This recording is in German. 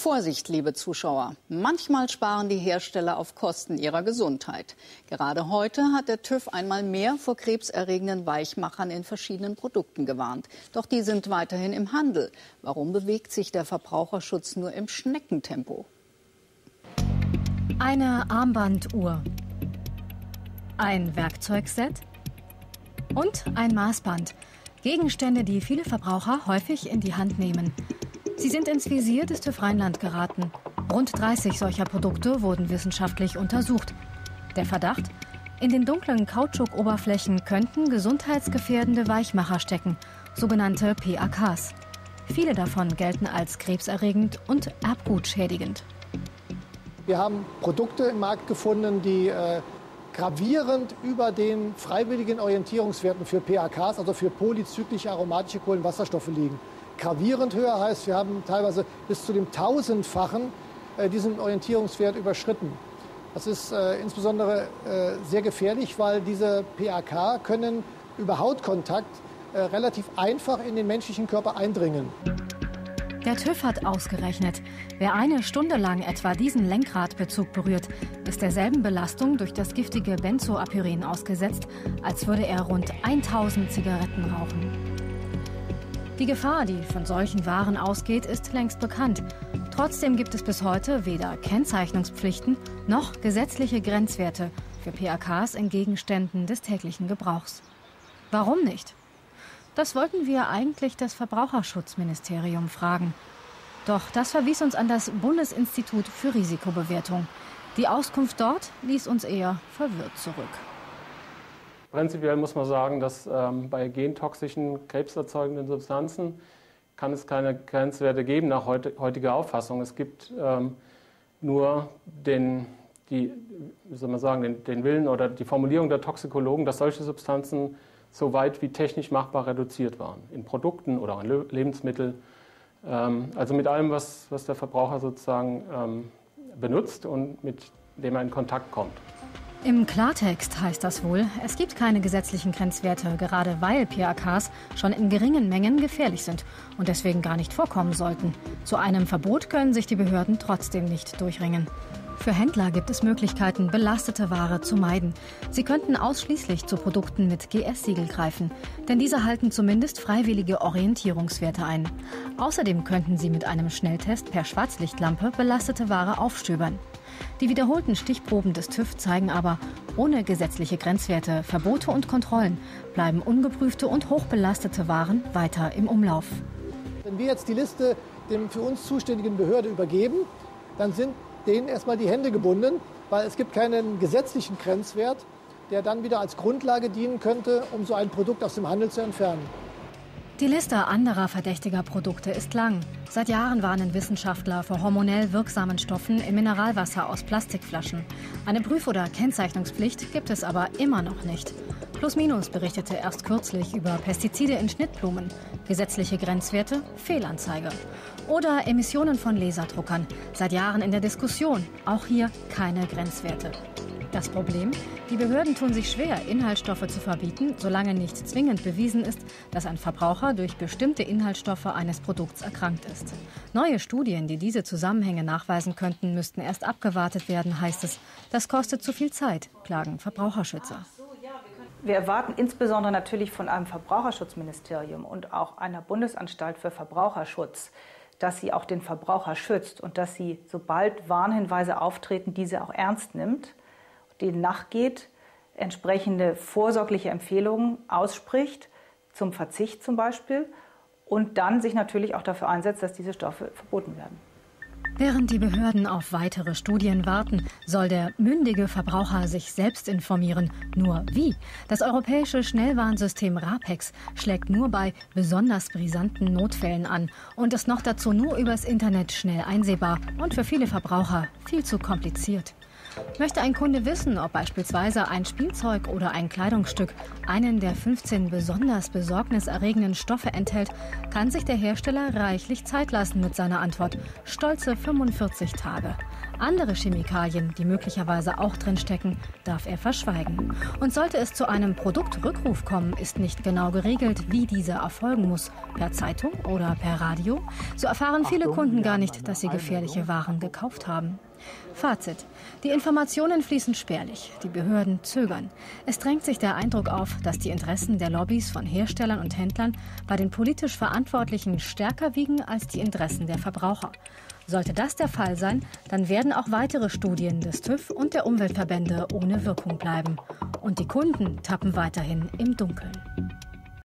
Vorsicht, liebe Zuschauer. Manchmal sparen die Hersteller auf Kosten ihrer Gesundheit. Gerade heute hat der TÜV einmal mehr vor krebserregenden Weichmachern in verschiedenen Produkten gewarnt. Doch die sind weiterhin im Handel. Warum bewegt sich der Verbraucherschutz nur im Schneckentempo? Eine Armbanduhr, ein Werkzeugset und ein Maßband. Gegenstände, die viele Verbraucher häufig in die Hand nehmen. Sie sind ins Visier des TÜV Rheinland geraten. Rund 30 solcher Produkte wurden wissenschaftlich untersucht. Der Verdacht? In den dunklen Kautschukoberflächen könnten gesundheitsgefährdende Weichmacher stecken, sogenannte PAKs. Viele davon gelten als krebserregend und erbgutschädigend. Wir haben Produkte im Markt gefunden, die gravierend über den freiwilligen Orientierungswerten für PAKs, also für polyzyklische aromatische Kohlenwasserstoffe liegen. Gravierend höher heißt, wir haben teilweise bis zu dem 1000-fachen diesen Orientierungswert überschritten. Das ist insbesondere sehr gefährlich, weil diese PAK können über Hautkontakt relativ einfach in den menschlichen Körper eindringen. Der TÜV hat ausgerechnet, wer eine Stunde lang etwa diesen Lenkradbezug berührt, ist derselben Belastung durch das giftige Benzoapyren ausgesetzt, als würde er rund 1000 Zigaretten rauchen. Die Gefahr, die von solchen Waren ausgeht, ist längst bekannt. Trotzdem gibt es bis heute weder Kennzeichnungspflichten noch gesetzliche Grenzwerte für PAKs in Gegenständen des täglichen Gebrauchs. Warum nicht? Das wollten wir eigentlich das Verbraucherschutzministerium fragen. Doch das verwies uns an das Bundesinstitut für Risikobewertung. Die Auskunft dort ließ uns eher verwirrt zurück. Prinzipiell muss man sagen, dass bei gentoxischen, krebserzeugenden Substanzen kann es keine Grenzwerte geben nach heutiger Auffassung. Es gibt nur den Willen oder die Formulierung der Toxikologen, dass solche Substanzen so weit wie technisch machbar reduziert waren. In Produkten oder in Lebensmitteln. Also mit allem, was der Verbraucher sozusagen benutzt und mit dem er in Kontakt kommt. Im Klartext heißt das wohl, es gibt keine gesetzlichen Grenzwerte, gerade weil PAKs schon in geringen Mengen gefährlich sind und deswegen gar nicht vorkommen sollten. Zu einem Verbot können sich die Behörden trotzdem nicht durchringen. Für Händler gibt es Möglichkeiten, belastete Ware zu meiden. Sie könnten ausschließlich zu Produkten mit GS-Siegel greifen, denn diese halten zumindest freiwillige Orientierungswerte ein. Außerdem könnten sie mit einem Schnelltest per Schwarzlichtlampe belastete Ware aufstöbern. Die wiederholten Stichproben des TÜV zeigen aber, ohne gesetzliche Grenzwerte, Verbote und Kontrollen bleiben ungeprüfte und hochbelastete Waren weiter im Umlauf. Wenn wir jetzt die Liste dem für uns zuständigen Behörde übergeben, dann sind denen erstmal die Hände gebunden, weil es gibt keinen gesetzlichen Grenzwert, der dann wieder als Grundlage dienen könnte, um so ein Produkt aus dem Handel zu entfernen. Die Liste anderer verdächtiger Produkte ist lang. Seit Jahren warnen Wissenschaftler vor hormonell wirksamen Stoffen im Mineralwasser aus Plastikflaschen. Eine Prüf- oder Kennzeichnungspflicht gibt es aber immer noch nicht. Plus Minus berichtete erst kürzlich über Pestizide in Schnittblumen. Gesetzliche Grenzwerte, Fehlanzeige. Oder Emissionen von Laserdruckern. Seit Jahren in der Diskussion. Auch hier keine Grenzwerte. Das Problem? Die Behörden tun sich schwer, Inhaltsstoffe zu verbieten, solange nicht zwingend bewiesen ist, dass ein Verbraucher durch bestimmte Inhaltsstoffe eines Produkts erkrankt ist. Neue Studien, die diese Zusammenhänge nachweisen könnten, müssten erst abgewartet werden, heißt es. Das kostet zu viel Zeit, klagen Verbraucherschützer. Wir erwarten insbesondere natürlich von einem Verbraucherschutzministerium und auch einer Bundesanstalt für Verbraucherschutz, dass sie auch den Verbraucher schützt und dass sie, sobald Warnhinweise auftreten, diese auch ernst nimmt, denen nachgeht, entsprechende vorsorgliche Empfehlungen ausspricht, zum Verzicht zum Beispiel, und dann sich natürlich auch dafür einsetzt, dass diese Stoffe verboten werden. Während die Behörden auf weitere Studien warten, soll der mündige Verbraucher sich selbst informieren. Nur wie? Das europäische Schnellwarnsystem RAPEX schlägt nur bei besonders brisanten Notfällen an und ist noch dazu nur übers Internet schnell einsehbar und für viele Verbraucher viel zu kompliziert. Möchte ein Kunde wissen, ob beispielsweise ein Spielzeug oder ein Kleidungsstück einen der 15 besonders besorgniserregenden Stoffe enthält, kann sich der Hersteller reichlich Zeit lassen mit seiner Antwort. Stolze 45 Tage. Andere Chemikalien, die möglicherweise auch drinstecken, darf er verschweigen. Und sollte es zu einem Produktrückruf kommen, ist nicht genau geregelt, wie dieser erfolgen muss. Per Zeitung oder per Radio? So erfahren viele Kunden gar nicht, dass sie gefährliche Waren gekauft haben. Fazit: Die Informationen fließen spärlich, die Behörden zögern. Es drängt sich der Eindruck auf, dass die Interessen der Lobbys von Herstellern und Händlern bei den politisch Verantwortlichen stärker wiegen als die Interessen der Verbraucher. Sollte das der Fall sein, dann werden auch weitere Studien des TÜV und der Umweltverbände ohne Wirkung bleiben. Und die Kunden tappen weiterhin im Dunkeln.